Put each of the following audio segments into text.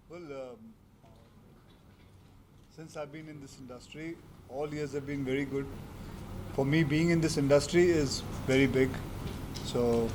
Well, since I've been in this industry, all years have been very good. For me, being in this industry is very big. So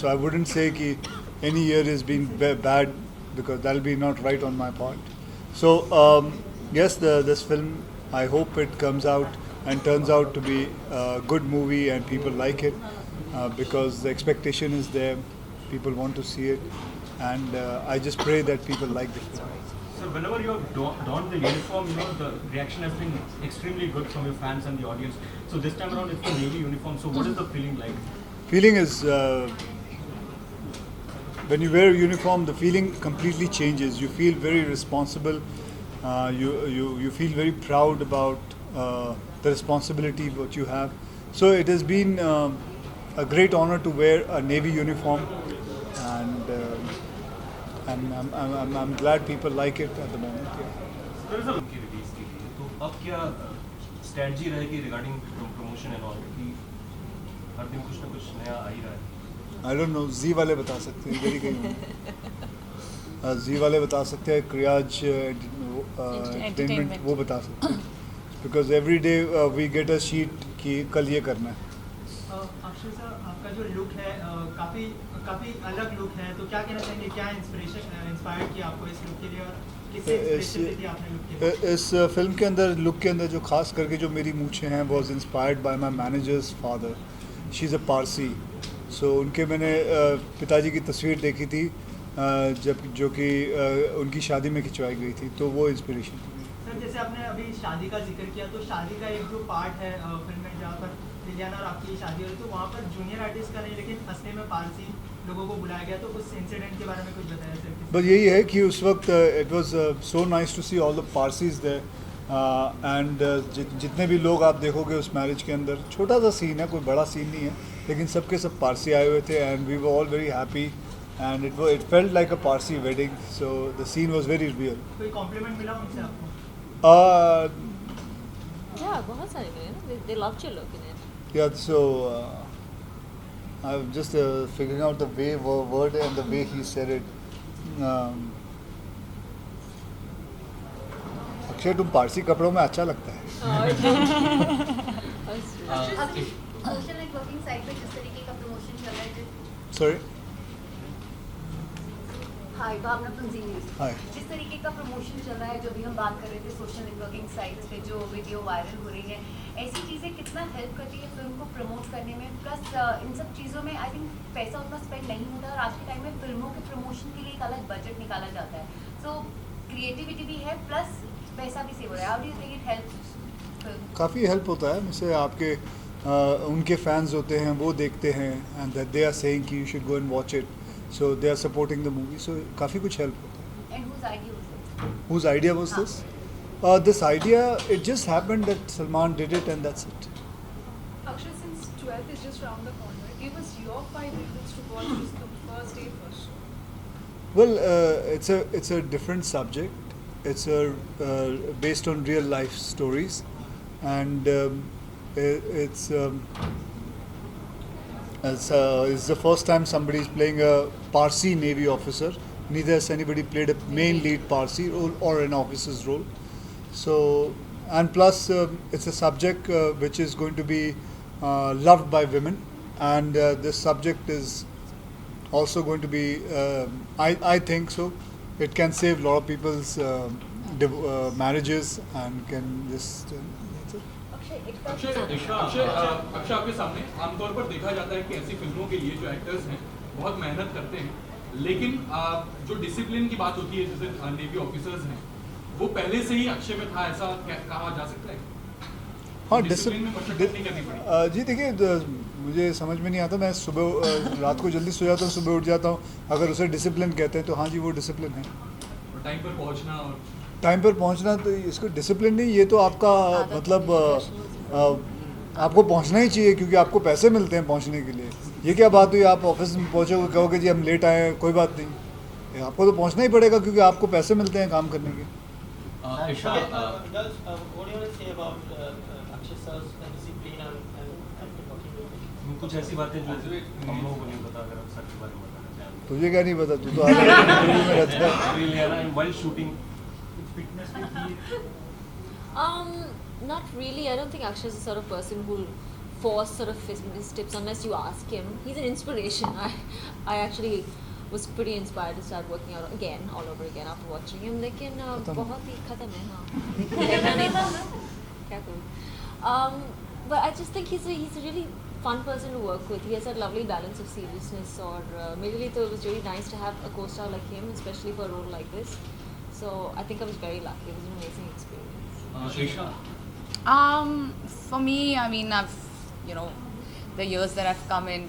I wouldn't say that any year has been bad because that'll be not right on my part. So yes, this film, I hope it comes out and turns out to be a good movie and people like it because the expectation is there. People want to see it, and I just pray that people like the film. So whenever you have donned the uniform, the reaction has been extremely good from your fans and the audience. So this time around, it's the Navy uniform. So what is the feeling like? Feeling is when you wear a uniform, the feeling completely changes. You feel very responsible. You feel very proud about the responsibility what you have. So it has been a great honor to wear a Navy uniform, and I'm glad people like it at the moment. Yeah. There is a की release की थी, तो अब क्या strategy रहेगी regarding promotion and all कि हर दिन कुछ ना कुछ नया आ ही रहा है. I don't know, जी वाले बता सकते हैं, इधर ही कहीं जी वाले बता सकते हैं, क्रियाज एंटरटेनमेंट वो बता सकते हैं, because every day we get a sheet कि कल ये करना है. अक्षय सर, आपका जो लुक है काफ़ी काफ़ी अलग लुक है, तो क्या कहना चाहेंगे, क्या इंस्पायर किया आपको इस लुक के लिए और किससे इंस्पिरेशन ली थी आपने लुक के लिए? इस फिल्म के अंदर लुक के अंदर जो खास करके जो मेरी मूछें हैं was inspired by my manager's father. She is a Parsi. So उनके मैंने पिताजी की तस्वीर देखी थी जब जो कि उनकी शादी में खिंचवाई गई थी, तो वो इंस्पिरेशन थी. सर, जैसे आपने अभी शादी का जिक्र किया, तो शादी का एक जो पार्ट है फिल्म में जहाँ पर लिलियाना और आपकी शादी हुई, तो वहाँ पर जूनियर आर्टिस्ट का नहीं लेकिन असली में पारसी लोगों को बुलाया गया, तो उस इंसिडेंट के बारे में कुछ बताया सर? बस यही है कि उस वक्त it was so nice to see all the Parsis there, and जितने भी लोग आप देखोगे उस मैरिज के अंदर, छोटा सा सीन है, कोई बड़ा सीन नहीं है, लेकिन सबके सब पारसी आए हुए थे, and we were all very happy, and it felt like a Parsi wedding, so the scene was very real. कोई कॉम्प्लीमेंट मिला उनसे आपको? Yeah, बहुत सारे मिले ना. They loved your look in it. Yeah, so I'm just figuring out the way word and the way he said it. Akshay, तुम पारसी कपड़ों में अच्छा लगता है. सोशल नेटवर्किंग साइट पे जिस तरीके का प्रमोशन चल रहा है, Sorry. हाय भावना तुंजी न्यूज़, Hi. जिस तरीके का प्रमोशन चल रहा है, जो भी हम बात कर रहे थे सोशल नेटवर्किंग साइट्स पे जो वीडियो वायरल हो रही है, ऐसी चीज़ें कितना हेल्प करती है फिल्म को प्रमोट करने में? प्लस इन सब चीज़ों में आई थिंक पैसा उतना स्पेंड नहीं होता, और आज के टाइम में फिल्मों के प्रमोशन के लिए एक अलग बजट निकाला जाता है. सो क्रिएटिविटी भी है प्लस पैसा भी सेव हो रहा है. How do you think it helps? काफ़ी हेल्प होता है. जैसे आपके उनके फैंस होते हैं, वो देखते हैं, and that they are saying कि you should go and watch it, so they are supporting the movie, so काफ़ी कुछ हेल्प होता है. And whose idea was this? Whose idea was this? This idea, it just happened that Salman did it, and that's it. Akshay, since 12th is just around the corner, give us your 5 reasons to watch this the first day first show. Well, it's a different subject. It's based on real life stories, and it's the first time somebody is playing a Parsi Navy officer. Neither has anybody played a main lead Parsi role or an officer's role. So, and plus, it's a subject which is going to be loved by women, and this subject is also going to be, I think so, it can save a lot of people's marriages and can just. That's it. Akshay, आपके सामने आमतौर पर देखा जाता है कि ऐसी फिल्मों के लिए जो एक्टर्स हैं बहुत मेहनत करते हैं, लेकिन जो डिसिप्लिन की बात होती है, जैसे नेवी ऑफिसर्स हैं, वो पहले से ही अक्षय में था, ऐसा कहा जा सकता है? हाँ, डिसिप्लिन में मशक्कत नहीं करनी पड़ी? जी देखिए, मुझे समझ में नहीं आता. मैं सुबह रात को जल्दी सो जाता हूँ, सुबह उठ जाता हूँ. अगर उसे डिसिप्लिन कहते हैं तो हाँ जी, वो डिसिप्लिन है. और टाइम पर पहुंचना, और टाइम पर पहुंचना, तो इसको डिसिप्लिन नहीं, ये तो आपका मतलब आपको पहुंचना ही चाहिए, क्योंकि आपको पैसे मिलते हैं पहुंचने के लिए. ये क्या बात हुई, आप ऑफिस में पहुंचोगे, कहोगे जी हम लेट आए हैं, कोई बात नहीं, आपको तो पहुंचना ही पड़ेगा, क्योंकि आपको पैसे मिलते हैं काम करने के. कुछ ऐसी बातें जो हम लोगों को नहीं पता, अगर सर के बारे में बताना चाहें. तुझे क्या नहीं पता, तू तो हर इंटरव्यू में रहता है. Liliana, while shooting, Fitness में भी Not really. I don't think Akshay is the sort of person who'll force sort of fitness tips unless you ask him. He's an inspiration. I actually was pretty inspired to start working out again, all over again after watching him. लेकिन बहुत ही खत्म है हाँ. देखना नहीं था ना. क्या करूँ? But I just think he's a really fun person to work with. He has that lovely balance of seriousness. Or मेरे लिए तो it was really nice to have a co-star like him, especially for a role like this. So I think I was very lucky. It was an amazing experience. Isha, For me, I mean, the years that I've come in,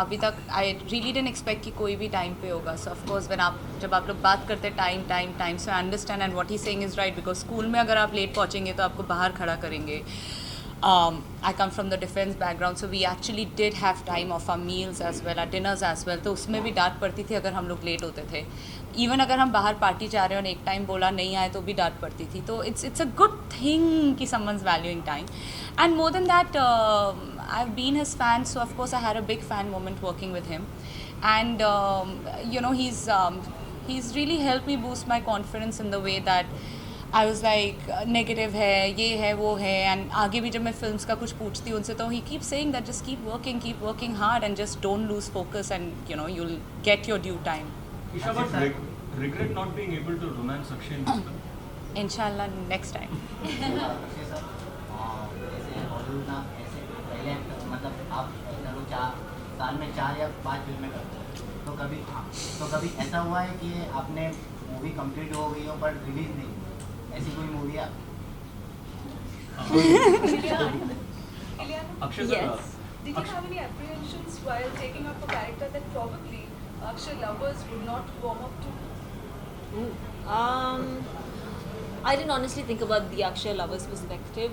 अभी तक I really didn't expect कि कोई भी time पे होगा. So of course, जब आप लोग बात करते हैं time, so I understand, and what he's saying is right, because school में अगर आप late पहुँचेंगे तो आपको बाहर खड़ा करेंगे. I come from the defense background, so we actually did have time of our meals as well, our dinners as well. तो उसमें भी डांट पड़ती थी अगर हम लोग लेट होते थे. इवन अगर हम बाहर पार्टी जा रहे हैं और एक टाइम बोला नहीं आए तो भी डांट पड़ती थी. तो इट्स अ गुड थिंग कि someone's valuing time. And more than that, I've been his fan, so of course I had a big fan moment working with him. And he's really helped me boost my confidence in the way that I was like negative है, ये है, वो है. And आगे भी जब मैं films का कुछ पूछती हूँ उनसे तो he keeps saying that just keep working hard and just don't lose focus, and you'll get your due time. Isha, but regret not being able to romance Akshay in this film? Inshallah next time. Akshay sir, जैसे Hollywood ना ऐसे पहले मतलब आप चलो साल में 4 या 5 फिल्में करते हैं, तो कभी ऐसा हुआ है कि आपने मूवी कंप्लीट हो गई हो पर रिलीज नहीं, ऐसी कोई मूवी है? Ilyana, Akshay Yes. sir, did you have any apprehensions while taking up a character that probably Akshay lovers would not warm up to? I didn't honestly think about the Akshay lover's perspective.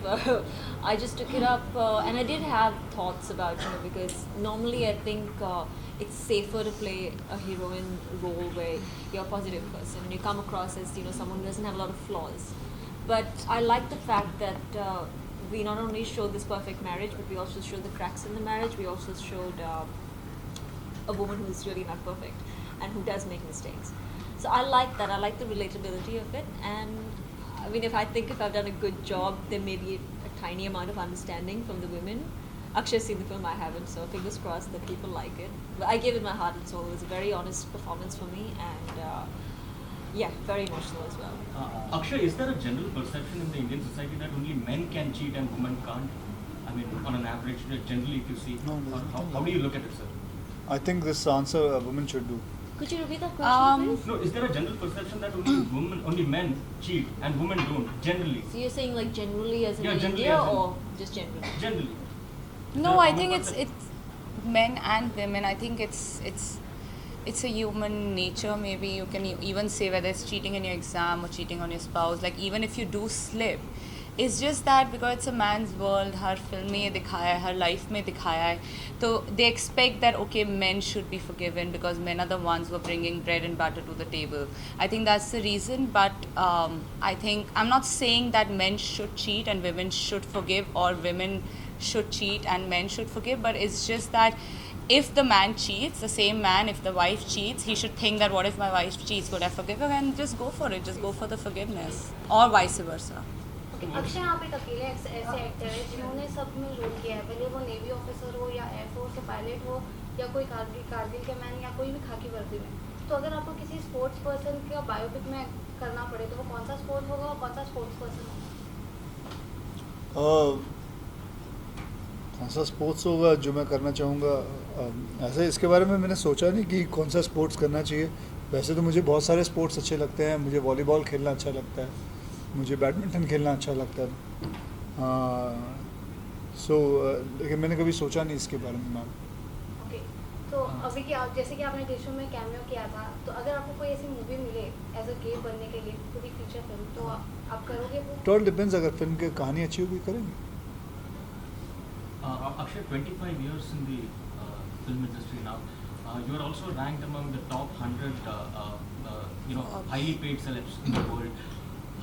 I just took it up, and I did have thoughts about because normally I think it's safer to play a heroine role where you're a positive person and you come across as someone who doesn't have a lot of flaws. But I like the fact that we not only showed this perfect marriage, but we also showed the cracks in the marriage. We also showed a woman who's really not perfect and who does make mistakes. So I like that. I like the relatability of it. And I mean, if I've done a good job, there may be a tiny amount of understanding from the women. Akshay's seen the film, I haven't, so fingers crossed that people like it. But I gave it my heart and soul. It was a very honest performance for me, and very emotional as well. Akshay, is there a general perception in the Indian society that only men can cheat and women can't? I mean, on an average, generally, if you see, No, or how do you look at it, sir? I think this answer a woman should do. Could you repeat that question, please? No, is there a general perception that only men cheat and women don't? Generally, So you're saying like generally as in Yeah, generally India as in- or just generally? generally. No, Yeah, I common think concept. it's men and women. I think it's a human nature. Maybe you can even say whether it's cheating in your exam or cheating on your spouse. Like even if you do slip, it's just that because it's a man's world, her film में ये दिखाया है, हर life में दिखाया है, तो they expect that okay, men should be forgiven because men are the ones who are bringing bread and butter to the table. I think that's the reason. But I think I'm not saying that men should cheat and women should forgive, or women should cheat and men should forgive. But it's just that if the man cheats, the same man, if the wife cheats, he should think that what if my wife cheats, would I forgive her? And just go for it, just go for the forgiveness, or vice versa. Akshay आप एक अकेले ऐसे actor है जिन्होंने सब में role किया है, भले वो नेवी ऑफिसर हो या एयरफोर्स के पायलट हो या कोई कारगिल के मैन या कोई भी खाकी वर्दी में. तो अगर आपको किसी स्पोर्ट्स पर्सन का बायोपिक में करना पड़े तो वो कौन सा स्पोर्ट होगा और कौन सा स्पोर्ट्स पर्सन होगा? कौन सा स्पोर्ट्स होगा जो मैं करना चाहूँगा? ऐसे इसके बारे में मैंने सोचा नहीं कि कौन सा स्पोर्ट्स करना चाहिए. वैसे तो मुझे बहुत सारे स्पोर्ट्स अच्छे लगते हैं. मुझे वॉलीबॉल खेलना अच्छा लगता है, मुझे बैडमिंटन खेलना अच्छा लगता है. लेकिन मैंने कभी सोचा नहीं इसके बारे में. मैम, ओके, तो अभी कि आप जैसे कि आपने टिश्यू में कैमियो किया था, तो अगर आपको कोई ऐसी मूवी मिले एज अ गे बनने के लिए, पूरी फीचर फिल्म, तो आप करोगे वो? It all depends. अगर फिल्म की कहानी अच्छी होगी करेंगे. Akshay, 25 years in the film industry now. You are also ranked among the top 100, highly paid celebs in the world.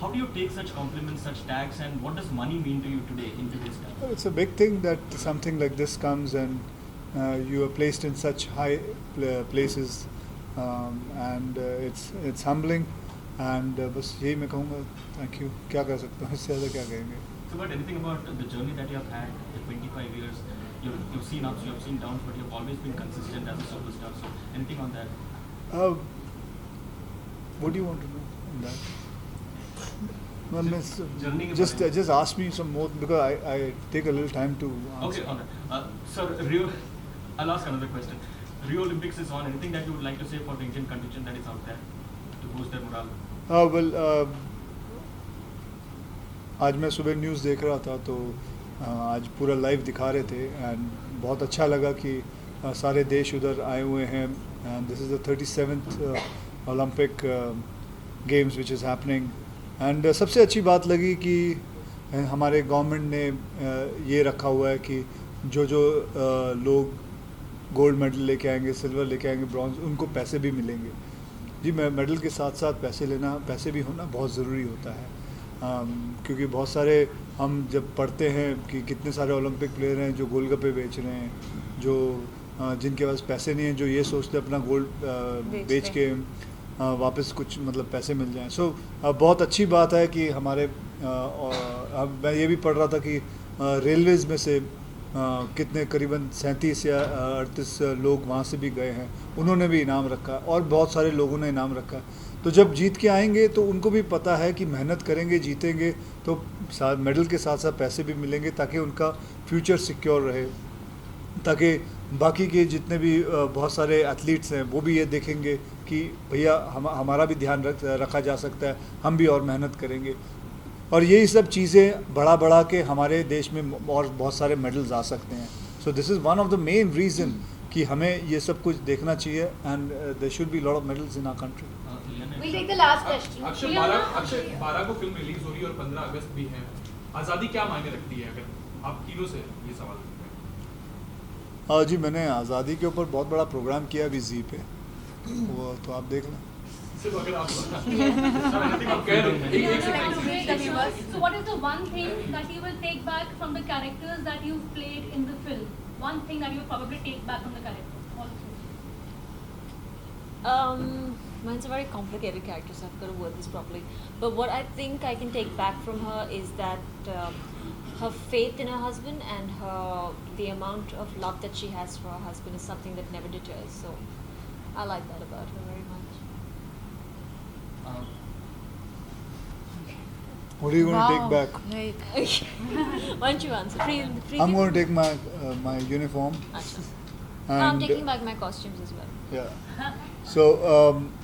How do you take such compliments, such tags, and what does money mean to you today in today's time? Well, it's a big thing that something like this comes and you are placed in such high places and it's humbling and बस यही मैं कहूँगा. Thank you. क्या कर सकता हूँ इससे ज़्यादा क्या कहेंगे. So, but anything about the journey that you have had, the 25 years, you've seen ups, you've seen downs, but you've always been consistent as a superstar. So, anything on that? What do you want to know on that? No, miss, Journey के just बारे में. just ask me some more because I take a little time to answer. Okay, all right. Sir, Rio, I'll ask another question. Rio Olympics is on. Anything that you would like to say for the Indian contingent that is out there to boost their morale? well, आज मैं सुबह news देख रहा था तो आज पूरा live दिखा रहे थे एंड बहुत अच्छा लगा कि सारे देश उधर आए हुए हैं and this is the 37th Olympic games which is happening and सबसे अच्छी बात लगी कि हमारे गवर्नमेंट ने ये रखा हुआ है कि जो लोग गोल्ड मेडल लेके आएंगे, सिल्वर लेके आएंगे, ब्रॉन्ज, उनको पैसे भी मिलेंगे. जी, मेडल के साथ साथ पैसे भी होना बहुत ज़रूरी होता है. क्योंकि बहुत सारे हम जब पढ़ते हैं कि कितने सारे ओलंपिक प्लेयर हैं जो गोलगप्पे बेच रहे हैं, जो जिनके पास पैसे नहीं हैं, जो ये सोचते हैं अपना गोल्ड बेच के वापस कुछ मतलब पैसे मिल जाएं. सो बहुत अच्छी बात है कि हमारे अब मैं ये भी पढ़ रहा था कि रेलवेज़ में से कितने करीबन 37 या 38 लोग वहाँ से भी गए हैं, उन्होंने भी इनाम रखा और बहुत सारे लोगों ने इनाम रखा. तो जब जीत के आएंगे तो उनको भी पता है कि मेहनत करेंगे, जीतेंगे तो मेडल के साथ साथ पैसे भी मिलेंगे ताकि उनका फ्यूचर सिक्योर रहे, ताकि बाकी के जितने भी बहुत सारे एथलीट्स हैं वो भी ये देखेंगे कि भैया हमारा भी ध्यान रखा जा सकता है, हम भी और मेहनत करेंगे. और यही सब चीज़ें बढ़ा के हमारे देश में और बहुत सारे मेडल्स आ सकते हैं. So this is one of the main reason कि हमें ये सब कुछ देखना चाहिए and there should be lot of medals in our country. We'll take the last question. Akshay 12 को फिल्म रिलीज हो रही है और 15 अगस्त भी है. आज़ादी क्या मायने रखती है अगर आप तीनों से ये सवाल करते हैं? जी, मैंने आज़ादी के ऊपर बहुत बड़ा प्रोग्राम किया अभी जी पे, वो तो आप देख लें. सिर्फ अगर आप कह रहे हैं एक second. So what is the one thing that you will take back from the characters that you played in the film? One thing that you will probably take back from the characters, all three. Mine's a very complicated character, so I've got to word this properly. But what I think I can take back from her is that her faith in her husband and the amount of love that she has for her husband is something that never deters. So I like that about her very much. What are you going to take back? Why don't you answer? I'm going to take my uniform. Achha. And I'm taking back my costumes as well. Yeah. So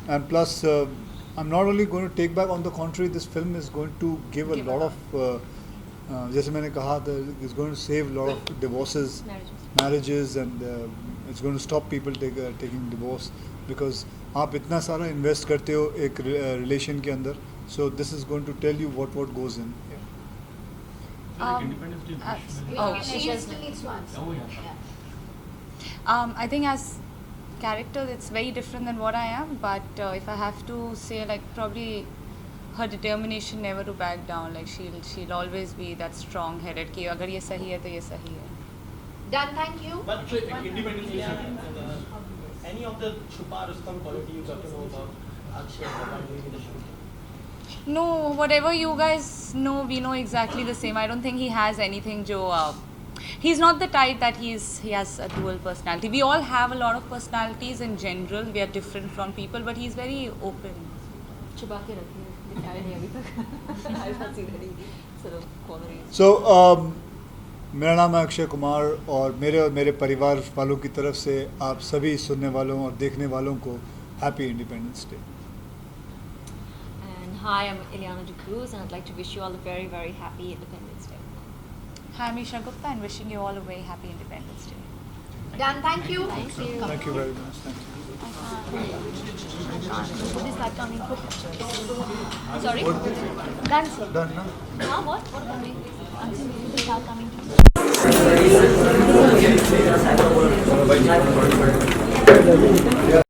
and plus I'm not only going to take back, on the contrary, this film is going to give a lot of जैसे मैंने कहा था, it's going to save a lot of divorces, marriages and it's going to stop people taking divorce because आप इतना सारा invest करते हो एक relation के अंदर. So this is going to tell you what goes in. Independence Day. She still needs to answer. Oh yeah. I think as character it's very different than what I am, but if I have to say, like, probably her determination never to back down. Like she'll always be that strong headed कि अगर ये सही है तो ये सही है. Done, thank you. Akshay एक इंडिपेंडेंस डे से Any of the Chupa Rustam quality you got to know about Akshay while doing the shoot? No, whatever you guys know, we know exactly the same. I don't think he has anything जो he's not the type that he has a dual personality. We all have a lot of personalities in general. We are different from people, but he's very open. छुपा के रखी है, दिखाया नहीं अभी तक. I don't see any sort of qualities. So मेरा नाम है अक्षय कुमार और मेरे परिवार वालों की तरफ से आप सभी सुनने वालों और देखने वालों को happy independence day. And hi, I'm Ileana De Cruz, and I'd like to wish you all a very, very happy Independence Day. Hi, I'm Isha Gupta, and wishing you all a very happy Independence Day. Done, thank you. Thank you. Thank you very much. Thank you. What is that coming for pictures? Sorry? Done, sir. Done, na? Huh? What coming? I'm saying people start coming to